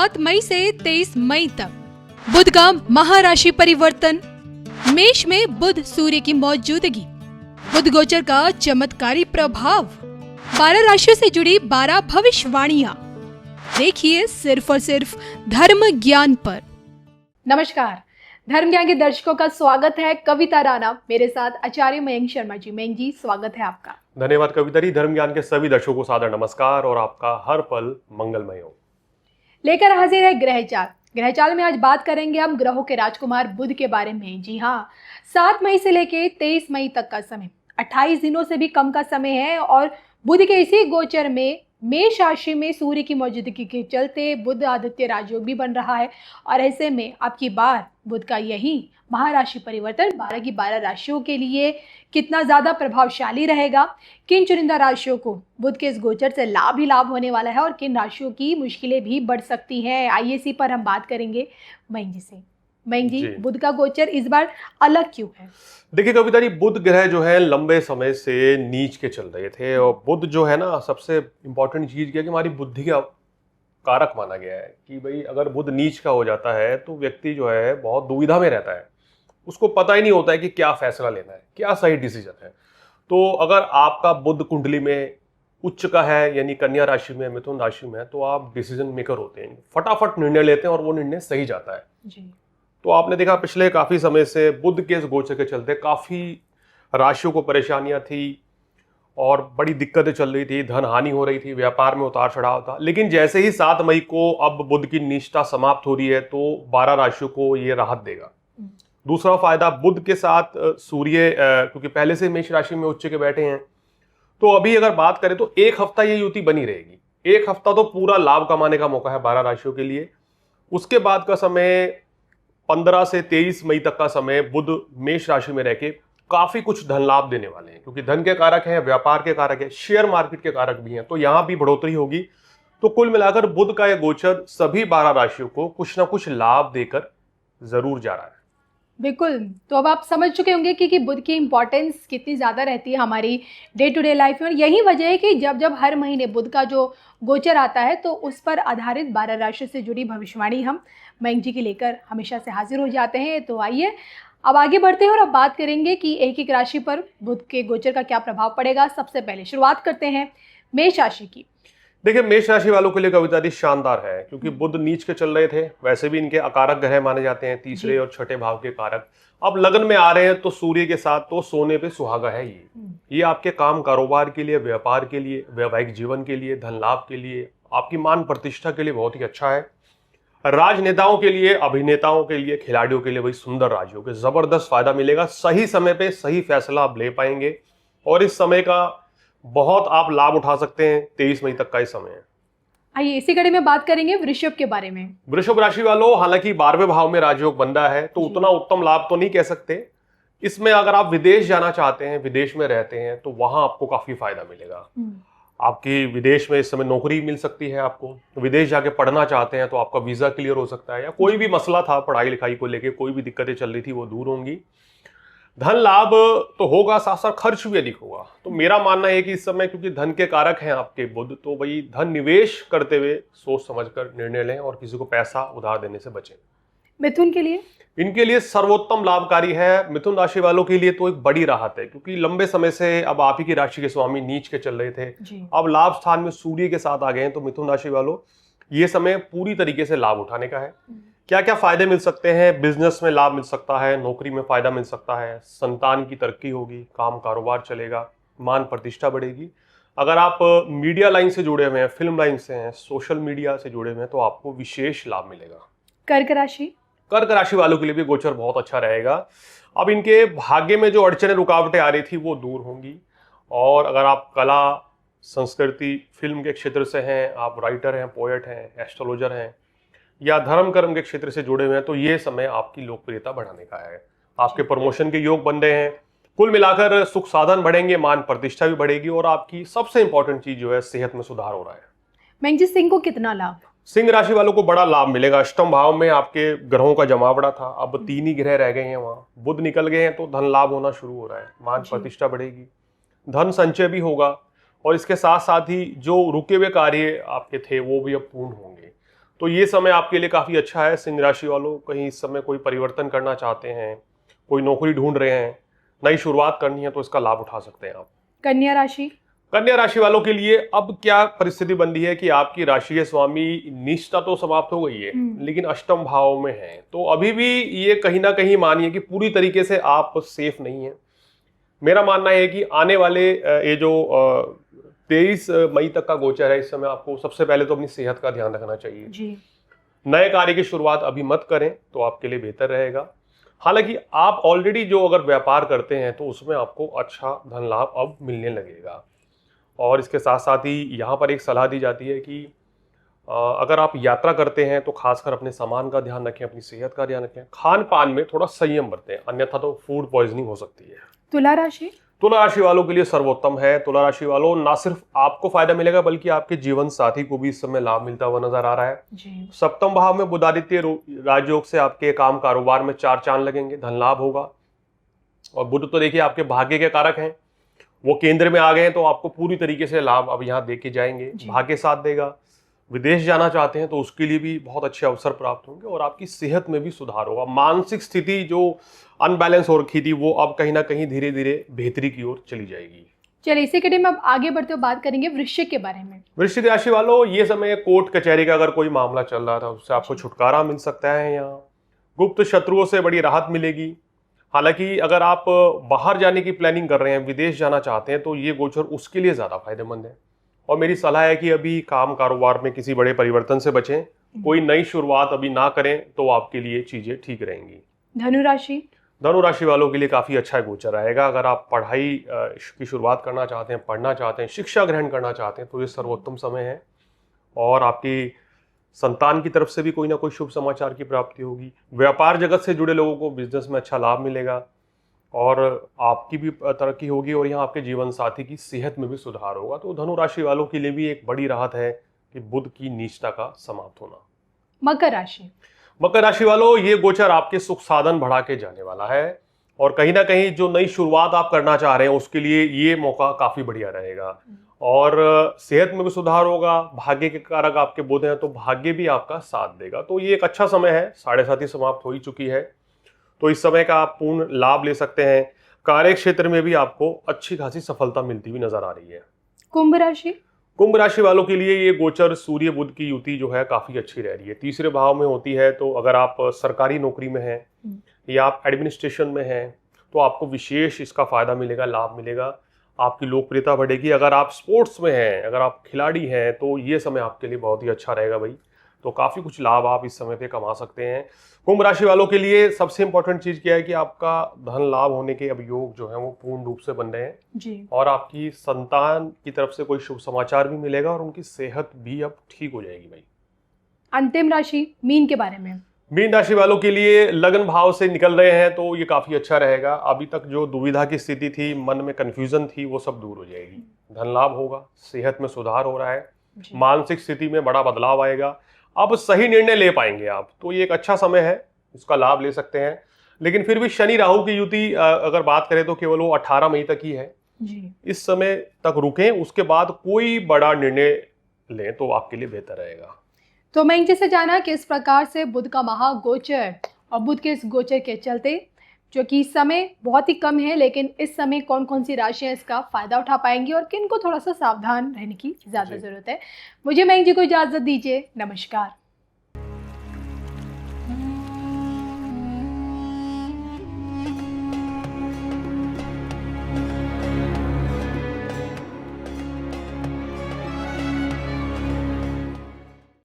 7 मई से 23 मई तक बुध का महाराशि परिवर्तन। मेष में बुध सूर्य की मौजूदगी, बुध गोचर का चमत्कारी प्रभाव, 12 राशियों से जुड़ी 12 भविष्यवाणियां। देखिए सिर्फ और सिर्फ धर्म ज्ञान पर। नमस्कार, धर्म ज्ञान के दर्शकों का स्वागत है। कविता राणा मेरे साथ आचार्य मयंक शर्मा जी। मयंक जी, स्वागत है आपका। धन्यवाद कविता जी। धर्म ज्ञान के सभी दर्शकों को सादर नमस्कार और आपका हर पल मंगलमय हो। लेकर हाजिर है ग्रहचाल। ग्रहचाल में आज बात करेंगे हम ग्रहों के राजकुमार बुध के बारे में। जी हाँ, 7 मई से लेके 23 मई तक का समय 28 दिनों से भी कम का समय है और बुध के इसी गोचर में मेष राशि में सूर्य की मौजूदगी के चलते बुध आदित्य राजयोग भी बन रहा है। और ऐसे में आपकी बार बुध का यही महाराशि परिवर्तन 12 की 12 राशियों के लिए कितना ज़्यादा प्रभावशाली रहेगा, किन चुनिंदा राशियों को बुध के इस गोचर से लाभ ही लाभ होने वाला है और किन राशियों की मुश्किलें भी बढ़ सकती हैं, आइए इसी पर हम बात करेंगे मयंक जी से। मयंक जी, बुध का गोचर इस बार अलग क्यों है? देखिए कविता जी, बुध ग्रह जो है लंबे समय से नीच के चल रहे थे और बुध जो है ना, सबसे इंपॉर्टेंट चीज क्या है कि हमारी बुद्धि का कारक माना गया है कि भाई अगर बुध नीच का हो जाता है तो व्यक्ति जो है बहुत दुविधा में रहता है, उसको पता ही नहीं होता है कि क्या फैसला लेना है, क्या सही डिसीजन है। तो अगर आपका बुध कुंडली में उच्च का है यानी कन्या राशि में, मिथुन राशि में है, तो आप डिसीजन मेकर होते हैं, फटाफट निर्णय लेते हैं और वो निर्णय सही जाता है जी। तो आपने देखा पिछले काफी समय से बुध के इस गोचर के चलते काफी राशियों को परेशानियां थी और बड़ी दिक्कतें चल रही थी, धन हानि हो रही थी, व्यापार में उतार चढ़ाव था। लेकिन जैसे ही 7 मई को अब बुध की निष्ठा समाप्त हो रही है तो 12 राशियों को ये राहत देगा। दूसरा फायदा, बुध के साथ सूर्य क्योंकि पहले से मेष राशि में उच्च के बैठे हैं, तो अभी अगर बात करें तो एक हफ्ता ये युति बनी रहेगी। एक हफ्ता तो पूरा लाभ कमाने का मौका है 12 राशियों के लिए। उसके बाद का समय 15 से 23 मई तक का समय बुध मेष राशि में रहकर काफी कुछ धन लाभ देने वाले हैं, क्योंकि धन के कारक हैं, व्यापार के कारक है, शेयर मार्केट के कारक भी हैं, तो यहां भी बढ़ोतरी होगी। तो कुल मिलाकर बुध का यह गोचर सभी 12 राशियों को कुछ ना कुछ लाभ देकर जरूर जा रहा है। बिल्कुल, तो अब आप समझ चुके होंगे कि बुध की इंपॉर्टेंस कितनी ज़्यादा रहती है हमारी डे टू डे लाइफ में। और यही वजह है कि जब हर महीने बुध का जो गोचर आता है तो उस पर आधारित 12 राशि से जुड़ी भविष्यवाणी हम मयंक जी की लेकर हमेशा से हाजिर हो जाते हैं। तो आइए अब आगे बढ़ते हैं और अब बात करेंगे कि एक एक राशि पर बुध के गोचर का क्या प्रभाव पड़ेगा। सबसे पहले शुरुआत करते हैं मेष राशि की। देखिए मेष राशि वालों के लिए कविता जी शानदार है, क्योंकि बुध नीच के चल रहे थे, वैसे भी इनके अकारक ग्रह माने जाते हैं, तीसरे और छठे भाव के कारक। अब लगन में आ रहे हैं तो सूर्य के साथ तो सोने पे सुहागा है ये आपके काम कारोबार के लिए, व्यापार के लिए, वैवाहिक जीवन के लिए, धन लाभ के लिए, आपकी मान प्रतिष्ठा के लिए बहुत ही अच्छा है। राजनेताओं के लिए, अभिनेताओं के लिए, खिलाड़ियों के लिए वही सुंदर राजयोग है, जबरदस्त फायदा मिलेगा। सही समय पे सही फैसला आप ले पाएंगे और इस समय का बहुत आप लाभ उठा सकते हैं। 23 मई तक का ही समय है। आइए इसी कड़ी में बात करेंगे वृषभ के बारे में। वृषभ राशि वालों, हालांकि 12वें भाव में राजयोग बन रहा है तो उतना उत्तम लाभ तो नहीं कह सकते। इसमें अगर आप विदेश जाना चाहते हैं, विदेश में रहते हैं, तो वहां आपको काफी फायदा मिलेगा। आपकी विदेश में इस समय नौकरी मिल सकती है, आपको विदेश जाके पढ़ना चाहते हैं तो आपका वीजा क्लियर हो सकता है, या कोई भी मसला था पढ़ाई लिखाई को लेके, कोई भी दिक्कतें चल रही थी वो दूर होंगी। धन लाभ तो होगा, साथ साथ खर्च भी अधिक होगा। तो मेरा मानना है कि इस समय क्योंकि धन के कारक हैं आपके बुध, तो वही धन निवेश करते हुए सोच समझकर निर्णय लें और किसी को पैसा उधार देने से बचें। मिथुन के लिए, इनके लिए सर्वोत्तम लाभकारी है। मिथुन राशि वालों के लिए तो एक बड़ी राहत है, क्योंकि लंबे समय से अब आप ही की राशि के स्वामी नीच के चल रहे थे, अब लाभ स्थान में सूर्य के साथ आ गए हैं, तो मिथुन राशि वालों ये समय पूरी तरीके से लाभ उठाने का है। क्या क्या फायदे मिल सकते हैं? बिजनेस में लाभ मिल सकता है, नौकरी में फायदा मिल सकता है, संतान की तरक्की होगी, काम कारोबार चलेगा, मान प्रतिष्ठा बढ़ेगी। अगर आप मीडिया लाइन से जुड़े हुए हैं, फिल्म लाइन से हैं, सोशल मीडिया से जुड़े हुए हैं, तो आपको विशेष लाभ मिलेगा। कर्क राशि, कर्क राशि वालों के लिए भी गोचर बहुत अच्छा रहेगा। अब इनके भाग्य में जो अड़चने रुकावटें आ रही थी वो दूर होंगी। और अगर आप कला संस्कृति फिल्म के क्षेत्र से हैं, आप राइटर हैं, पोएट हैं, एस्ट्रोलॉजर हैं, या धर्म कर्म के क्षेत्र से जुड़े हुए हैं, तो ये समय आपकी लोकप्रियता बढ़ाने का है। आपके प्रमोशन के योग बन रहे हैं। कुल मिलाकर सुख साधन बढ़ेंगे, मान प्रतिष्ठा भी बढ़ेगी और आपकी सबसे इंपॉर्टेंट चीज जो है सेहत में सुधार हो रहा है। मयंक जी, सिंह को कितना लाभ? सिंह राशि वालों को बड़ा लाभ मिलेगा। अष्टम भाव में आपके ग्रहों का जमावड़ा था, अब 3 ही ग्रह रह गए हैं, वहां बुध निकल गए हैं, तो धन लाभ होना शुरू हो रहा है, मान प्रतिष्ठा बढ़ेगी, धन संचय भी होगा और इसके साथ साथ ही जो रुके हुए कार्य आपके थे वो भी अब पूर्ण होंगे। तो ये समय आपके लिए काफ़ी अच्छा है। सिंह राशि वालों, कहीं इस समय कोई परिवर्तन करना चाहते हैं, कोई नौकरी ढूंढ रहे हैं, नई शुरुआत करनी है, तो इसका लाभ उठा सकते हैं आप। कन्या राशि। कन्या राशि वालों के लिए अब क्या परिस्थिति बन रही है कि आपकी राशि के स्वामी निष्ठा तो समाप्त हो गई है, लेकिन अष्टम भाव में है, तो अभी भी ये कहीं ना कहीं मानिए कि पूरी तरीके से आप सेफ नहीं है। मेरा मानना है कि आने वाले ये जो 23 मई तक का गोचर है, इस समय आपको सबसे पहले तो अपनी सेहत का ध्यान रखना चाहिए जी। नए कार्य की शुरुआत अभी मत करें तो आपके लिए बेहतर रहेगा। हालांकि आप ऑलरेडी जो अगर व्यापार करते हैं तो उसमें आपको अच्छा धन लाभ अब मिलने लगेगा। और इसके साथ साथ ही यहाँ पर एक सलाह दी जाती है कि अगर आप यात्रा करते हैं तो खासकर अपने सामान का ध्यान रखें, अपनी सेहत का ध्यान रखें, खान पान में थोड़ा संयम बरतें, अन्यथा तो फूड पॉइजनिंग हो सकती है। तुला राशि। तुला राशि वालों के लिए सर्वोत्तम है। तुला राशि वालों, ना सिर्फ आपको फायदा मिलेगा बल्कि आपके जीवन साथी को भी इस समय लाभ मिलता हुआ नजर आ रहा है जी। सप्तम भाव में बुधादित्य राजयोग से आपके काम कारोबार में 4 चांद लगेंगे, धन लाभ होगा। और बुध तो देखिए आपके भाग्य के कारक हैं, वो केंद्र में आ गए हैं, तो आपको पूरी तरीके से लाभ अब यहाँ देके जाएंगे, भाग्य साथ देगा। विदेश जाना चाहते हैं तो उसके लिए भी बहुत अच्छे अवसर प्राप्त होंगे और आपकी सेहत में भी सुधार होगा। मानसिक स्थिति जो अनबैलेंस हो रखी थी वो अब कहीं ना कहीं धीरे धीरे बेहतरी की ओर चली जाएगी। चलिए इसी कड़ी में अब आगे बढ़ते हुए बात करेंगे वृश्चिक के बारे में। वृश्चिक राशि वालों, ये समय कोर्ट कचहरी का अगर कोई मामला चल रहा था उससे आपको छुटकारा मिल सकता है। यहाँ गुप्त शत्रुओं से बड़ी राहत मिलेगी। हालांकि अगर आप बाहर जाने की प्लानिंग कर रहे हैं, विदेश जाना चाहते हैं, तो ये गोचर उसके लिए ज्यादा फायदेमंद है। और मेरी सलाह है कि अभी काम कारोबार में किसी बड़े परिवर्तन से बचें, कोई नई शुरुआत अभी ना करें, तो आपके लिए चीजें ठीक रहेंगी। धनु राशि। धनु राशि वालों के लिए काफी अच्छा गोचर रहेगा। अगर आप पढ़ाई की शुरुआत करना चाहते हैं, पढ़ना चाहते हैं, शिक्षा ग्रहण करना चाहते हैं, तो ये सर्वोत्तम समय है। और आपकी संतान की तरफ से भी कोई ना कोई शुभ समाचार की प्राप्ति होगी। व्यापार जगत से जुड़े लोगों को बिजनेस में अच्छा लाभ मिलेगा और आपकी भी तरक्की होगी और यहाँ आपके जीवन साथी की सेहत में भी सुधार होगा। तो धनु राशि वालों के लिए भी एक बड़ी राहत है कि बुध की नीचता का समाप्त होना। मकर राशि। मकर राशि वालों, ये गोचर आपके सुख साधन बढ़ा के जाने वाला है और कहीं ना कहीं जो नई शुरुआत आप करना चाह रहे हैं उसके लिए ये मौका काफी बढ़िया रहेगा। और सेहत में भी सुधार होगा। भाग्य के कारक आपके बुध हैं, तो भाग्य भी आपका साथ देगा। तो ये एक अच्छा समय है। 7:30 समाप्त हो ही चुकी है, तो इस समय का आप पूर्ण लाभ ले सकते हैं। कार्य क्षेत्र में भी आपको अच्छी खासी सफलता मिलती हुई नजर आ रही है। कुंभ राशि। कुंभ राशि वालों के लिए ये गोचर सूर्य बुध की युति जो है काफी अच्छी रह रही है। तीसरे भाव में होती है, तो अगर आप सरकारी नौकरी में हैं या आप एडमिनिस्ट्रेशन में हैं तो आपको विशेष इसका फायदा मिलेगा, लाभ मिलेगा, आपकी लोकप्रियता बढ़ेगी। अगर आप स्पोर्ट्स में हैं, अगर आप खिलाड़ी हैं, तो ये समय आपके लिए बहुत ही अच्छा रहेगा भाई। तो काफ़ी कुछ लाभ आप इस समय पे कमा सकते हैं। कुंभ राशि वालों के लिए सबसे इंपॉर्टेंट चीज़ क्या है कि आपका धन लाभ होने के अभियोग जो है वो पूर्ण रूप से बन रहे हैं जी। और आपकी संतान की तरफ से कोई शुभ समाचार भी मिलेगा और उनकी सेहत भी अब ठीक हो जाएगी भाई। अंतिम राशि मीन के बारे में। मीन राशि वालों के लिए लगन भाव से निकल रहे हैं तो ये काफ़ी अच्छा रहेगा। अभी तक जो दुविधा की स्थिति थी, मन में कन्फ्यूजन थी, वो सब दूर हो जाएगी। धन लाभ होगा, सेहत में सुधार हो रहा है, मानसिक स्थिति में बड़ा बदलाव आएगा। अब सही निर्णय ले पाएंगे आप, तो ये एक अच्छा समय है, इसका लाभ ले सकते हैं। लेकिन फिर भी शनि राहु की युति अगर बात करें तो केवल वो 18 मई तक ही है जी। इस समय तक रुकें, उसके बाद कोई बड़ा निर्णय लें तो आपके लिए बेहतर रहेगा। तो मैं इनसे जाना कि इस प्रकार से बुध का महागोचर और बुध के इस गोचर के चलते जो कि समय बहुत ही कम है, लेकिन इस समय कौन कौन सी राशियां इसका फायदा उठा पाएंगी और किन को थोड़ा सा सावधान रहने की ज़्यादा ज़रूरत है। मुझे मैं जी को इजाज़त दीजिए। नमस्कार।